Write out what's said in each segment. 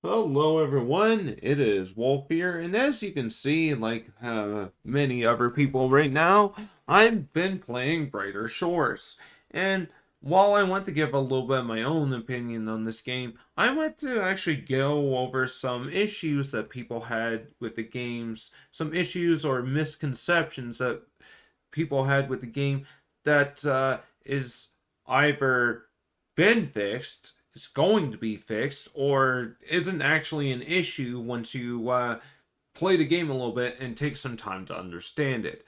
Hello, everyone. It is Wolf here, and as you can see, like many other people right now, I've been playing Brighter Shores. And while I want to give a little bit of my own opinion on this game, I want to actually go over some issues that people had with the games, some issues or misconceptions that people had with the game that is either been fixed, is going to be fixed, or isn't actually an issue once you play the game a little bit and take some time to understand it.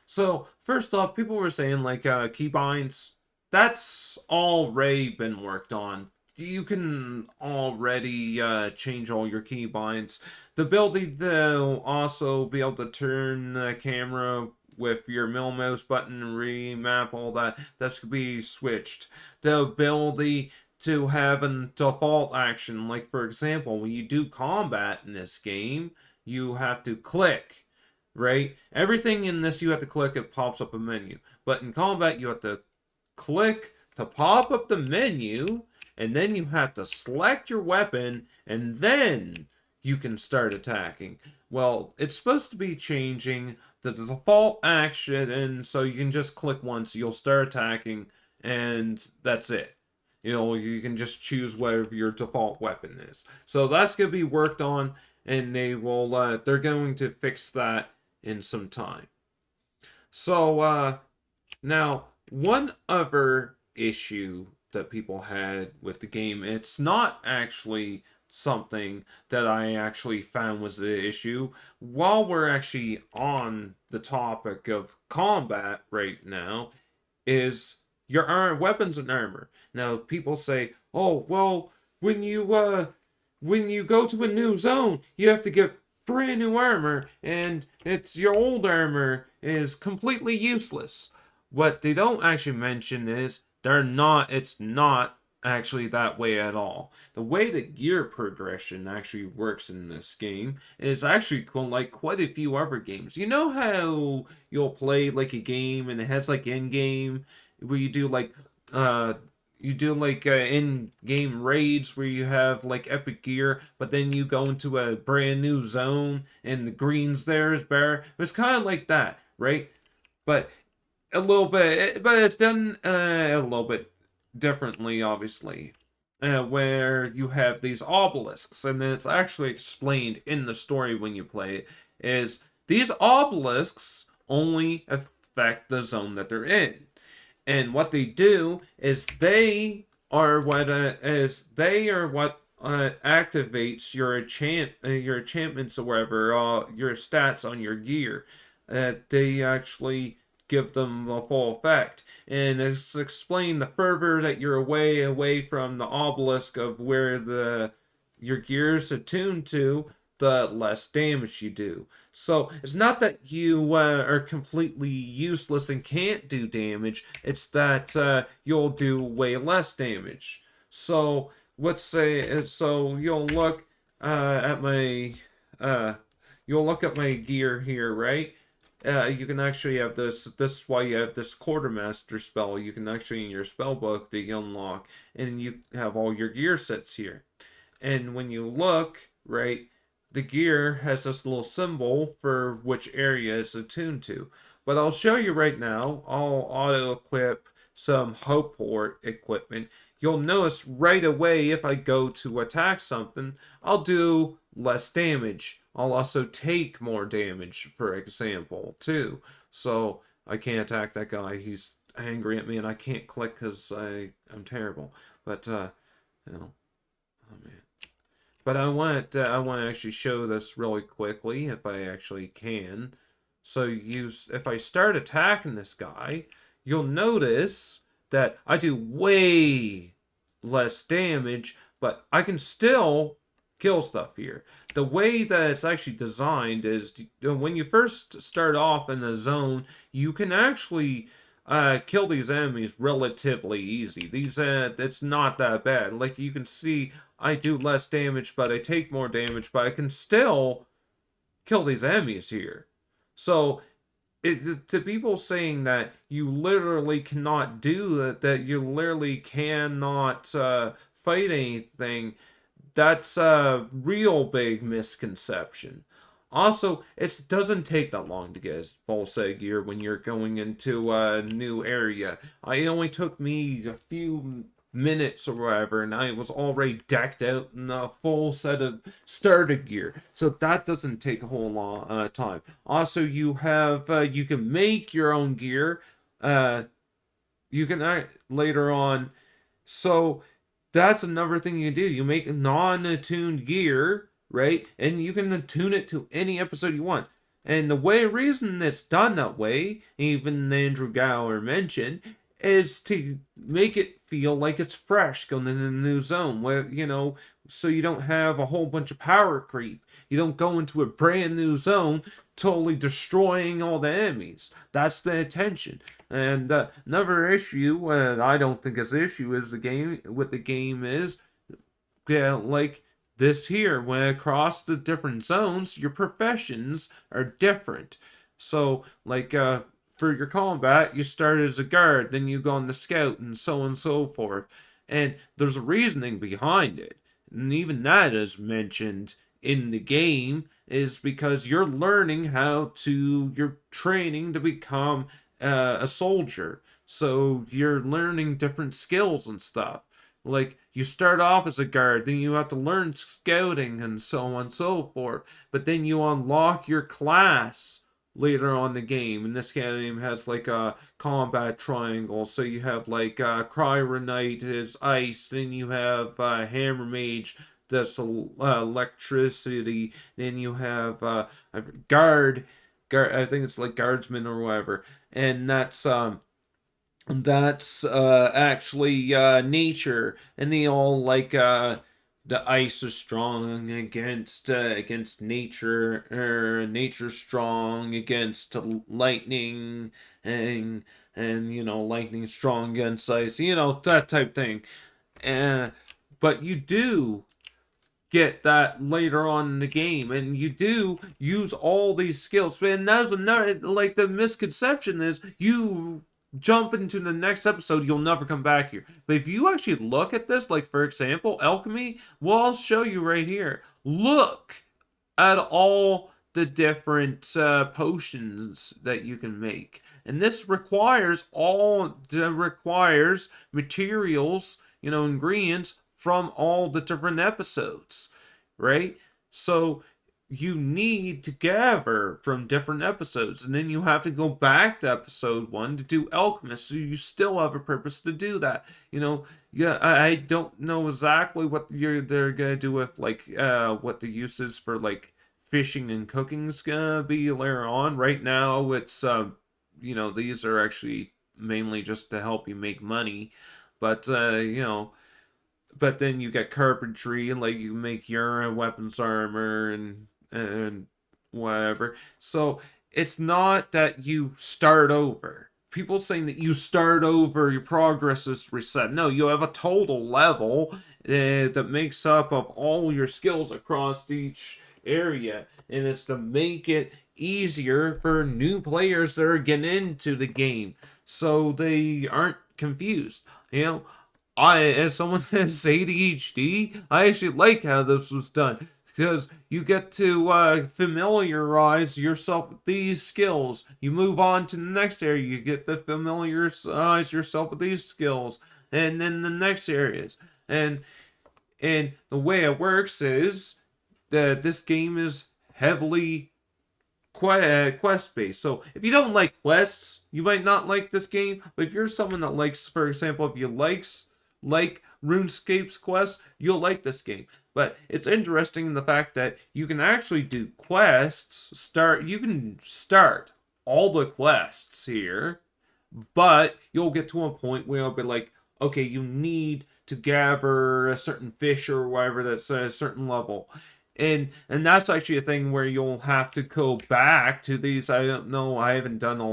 So first off, people were saying like keybinds. That's already been worked on. You can already change all your keybinds. The ability to also be able to turn the camera with your middle mouse button, remap, all that, that's to be switched. The ability to have a default action, like for example, when you do combat in this game, you have to click, right? Everything in this you have to click, it pops up a menu. But in combat, you have to click to pop up the menu, and then you have to select your weapon, and then you can start attacking. Well, it's supposed to be changing the default action, and so you can just click once, you'll start attacking, and that's it. You can just choose whatever your default weapon is. So that's going to be worked on, and they're going to fix that in some time. So now one other issue that people had with the game, it's not actually something that I actually found was the issue. While we're actually on the topic of combat right now, is your weapons and armor. Now people say, "Oh, well, when you go to a new zone, you have to get brand new armor, and it's your old armor is completely useless." What they don't actually mention is it's not actually that way at all. The way that gear progression actually works in this game is actually like quite a few other games. You know how you'll play like a game and it has like in game where uh you do like in-game raids where you have like epic gear, but then you go into a brand new zone and the greens there is better. It's kind of like that, right? But but it's done a little bit differently, obviously. Where you have these obelisks, and then it's actually explained in the story when you play it, is these obelisks only affect the zone that they're in. And what they do is they are what activates your enchantments or whatever, your stats on your gear. They actually give them a full effect. And it's explained the further that you're away from the obelisk of where the your gear's attuned to, the less damage you do. So it's not that you are completely useless and can't do damage. It's that you'll do way less damage. So let's say so at my uh, you'll look at my gear here, right? You can actually have this. This is why you have this quartermaster spell. You can actually in your spell book that you unlock, and you have all your gear sets here. And when you look, right, the gear has this little symbol for which area it's attuned to. But I'll show you right now. I'll auto equip some hope port equipment. You'll notice right away if I go to attack something, I'll do less damage. I'll also take more damage, for example, too. So I can't attack that guy. He's angry at me and I can't click because I'm terrible. But you know, oh man. But I want to actually show this really quickly if I actually can. So if I start attacking this guy, you'll notice that I do way less damage, but I can still kill stuff here. The way that it's actually designed is when you first start off in the zone, you can actually kill these enemies relatively easy. It's not that bad. Like you can see, I do less damage, but I take more damage, but I can still kill these enemies here. So to people saying that you literally cannot do that, that you literally cannot fight anything, That's a real big misconception. Also, it doesn't take that long to get a full set of gear when you're going into a new area. It only took me a few minutes or whatever, and I was already decked out in a full set of starter gear. So that doesn't take a whole long time. Also, you can make your own gear. Uh, you can later on. So that's another thing you do. You make non-attuned gear, right? And you can attune it to any episode you want. And the reason it's done that way, even Andrew Gower mentioned, is to make it feel like it's fresh going into a new zone, where so you don't have a whole bunch of power creep. You don't go into a brand new zone, totally destroying all the enemies. That's the intention. And another issue, I don't think is an issue, is the game is, yeah, like this here, when across the different zones, your professions are different. So, like, for your combat, you start as a guard, then you go on the scout, and so forth. And there's a reasoning behind it. And even that is mentioned in the game, is because you're training to become a soldier. So you're learning different skills and stuff. Like, you start off as a guard, then you have to learn scouting and so on and so forth. But then you unlock your class later on in the game. And this game has like a combat triangle. So you have like Cryer Knight is ice, then you have Hammer Mage that's electricity, then you have guard, I think it's like guardsman or whatever, and that's actually nature, and they all like the ice is strong against nature, or nature strong against lightning, and lightning strong against ice, that type thing. uh, but you do get that later on in the game, and you do use all these skills. And that's another, like, the misconception is you jump into the next episode, you'll never come back here. But if you actually look at this, like for example alchemy, well, I'll show you right here. Look at all the different potions that you can make, and this requires materials, ingredients from all the different episodes, right? So you need to gather from different episodes, and then you have to go back to episode one to do alchemist, so you still have a purpose to do that. Yeah, I don't know exactly what they're gonna do with, like, what the use is for, like, fishing and cooking's gonna be later on. Right now it's these are actually mainly just to help you make money, but but then you get carpentry, and like you make your weapons armor and whatever. So it's not that you start over. People saying that you start over, your progress is reset. No, you have a total level that makes up of all your skills across each area, and it's to make it easier for new players that are getting into the game, so they aren't confused. As someone that has ADHD, I actually like how this was done, because you get to familiarize yourself with these skills. You move on to the next area, you get to familiarize yourself with these skills, and then the next areas. And the way it works is that this game is heavily quest based. So if you don't like quests, you might not like this game. But if you're someone that likes, for example, if you like RuneScape's quest, you'll like this game. But it's interesting in the fact that you can actually do quests. You can start all the quests here, but you'll get to a point where it'll be like, okay, you need to gather a certain fish or whatever that's at a certain level. And that's actually a thing where you'll have to go back to these. I don't know. I haven't done a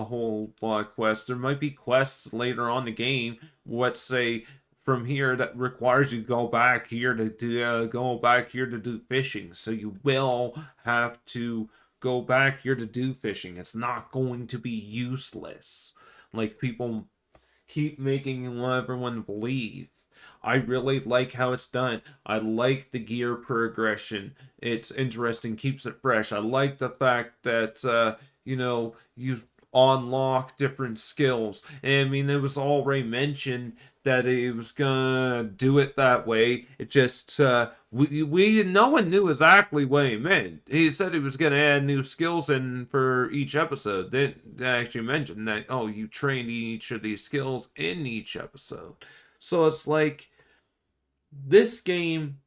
whole lot of quests. There might be quests later on in the game. Let's say from here that requires you to go back here to do fishing. So you will have to go back here to do fishing. It's not going to be useless, like people keep making everyone believe. I really like how it's done. I like the gear progression. It's interesting, keeps it fresh. I like the fact that you unlock different skills. And I mean, it was already mentioned that it was gonna do it that way. It just we no one knew exactly what he meant. He said he was gonna add new skills in for each episode. They actually mentioned that, oh, you trained each of these skills in each episode. So it's like this game,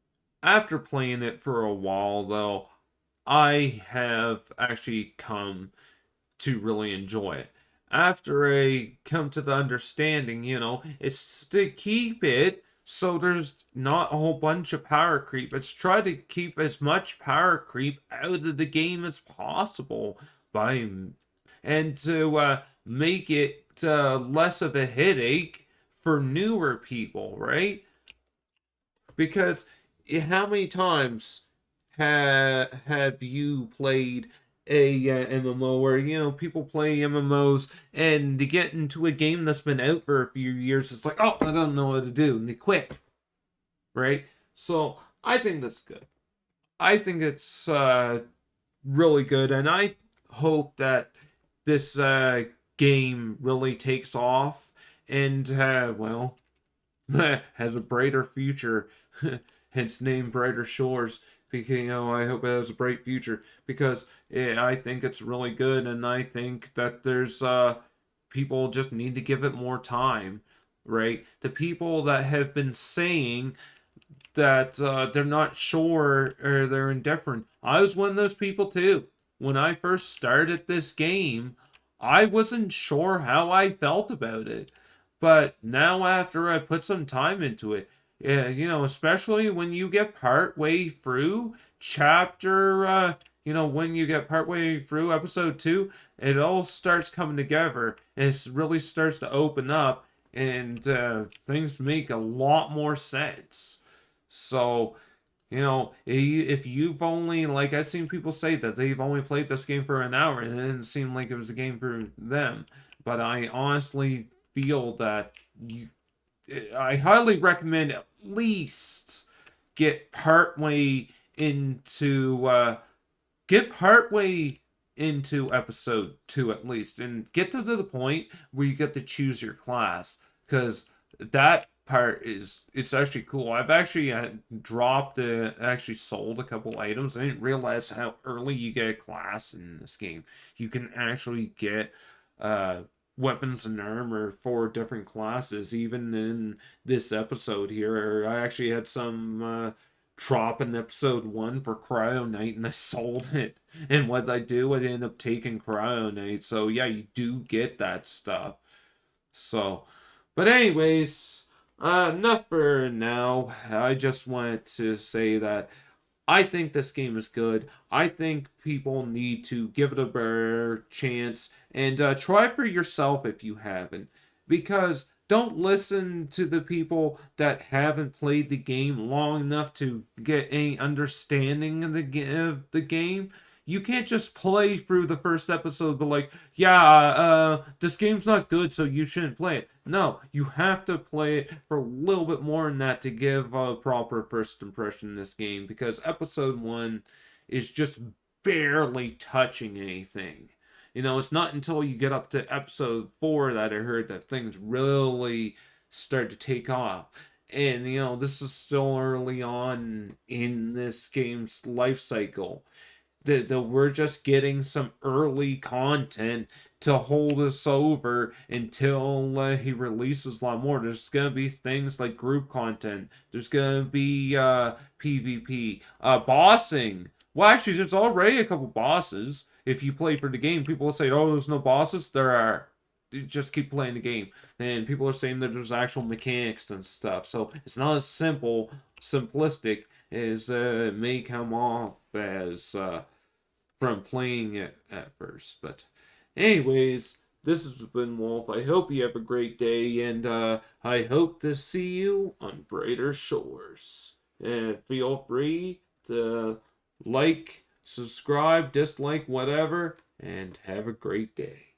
after playing it for a while though, I have actually come to really enjoy it. After I come to the understanding, it's to keep it so there's not a whole bunch of power creep. It's try to keep as much power creep out of the game as possible by and to make it less of a headache for newer people, right? Because how many times have you played a MMO where people play MMOs and they get into a game that's been out for a few years? It's like, oh, I don't know what to do, and they quit, right? So I think that's good. I think it's really good, and I hope that this game really takes off and has a brighter future, hence name Brighter Shores. Because I hope it has a bright future because I think it's really good, and I think that there's people just need to give it more time, right? The people that have been saying that they're not sure or they're indifferent. I was one of those people too. When I first started this game, I wasn't sure how I felt about it. But now, after I put some time into it, yeah, especially when you get part way through when you get part way through episode 2, it all starts coming together. It really starts to open up, and things make a lot more sense. So, if you've only, like, I've seen people say that they've only played this game for an hour and it didn't seem like it was a game for them. But I honestly feel that I highly recommend at least get partway into uh, get partway into episode 2 at least, and get to the point where you get to choose your class, because that part is it's actually cool. I've actually actually sold a couple items. I didn't realize how early you get a class in this game. You can actually get uh weapons and armor for different classes even in this episode here. I actually had some drop in episode 1 for Cryo Knight, and I sold it. And what I do, I end up taking Cryo Knight. So yeah, you do get that stuff. So, but anyways, enough for now. I just wanted to say that I think this game is good. I think people need to give it a better chance and try for yourself if you haven't. Because don't listen to the people that haven't played the game long enough to get any understanding of the game. You can't just play through the first episode, but like, yeah, this game's not good, so you shouldn't play it. No, you have to play it for a little bit more than that to give a proper first impression in this game, because episode 1 is just barely touching anything. It's not until you get up to episode 4 that I heard that things really start to take off. And this is still early on in this game's life cycle. That we're just getting some early content to hold us over until he releases a lot more. There's gonna be things like group content. There's gonna be PvP, bossing. Well, actually, there's already a couple bosses. If you play for the game, people will say, "Oh, there's no bosses." There are. You just keep playing the game, and people are saying that there's actual mechanics and stuff. So it's not as simplistic as it may come off as from playing it at first. But, anyways, this has been Wolf. I hope you have a great day, and I hope to see you on brighter shores. And feel free to like, subscribe, dislike, whatever, and have a great day.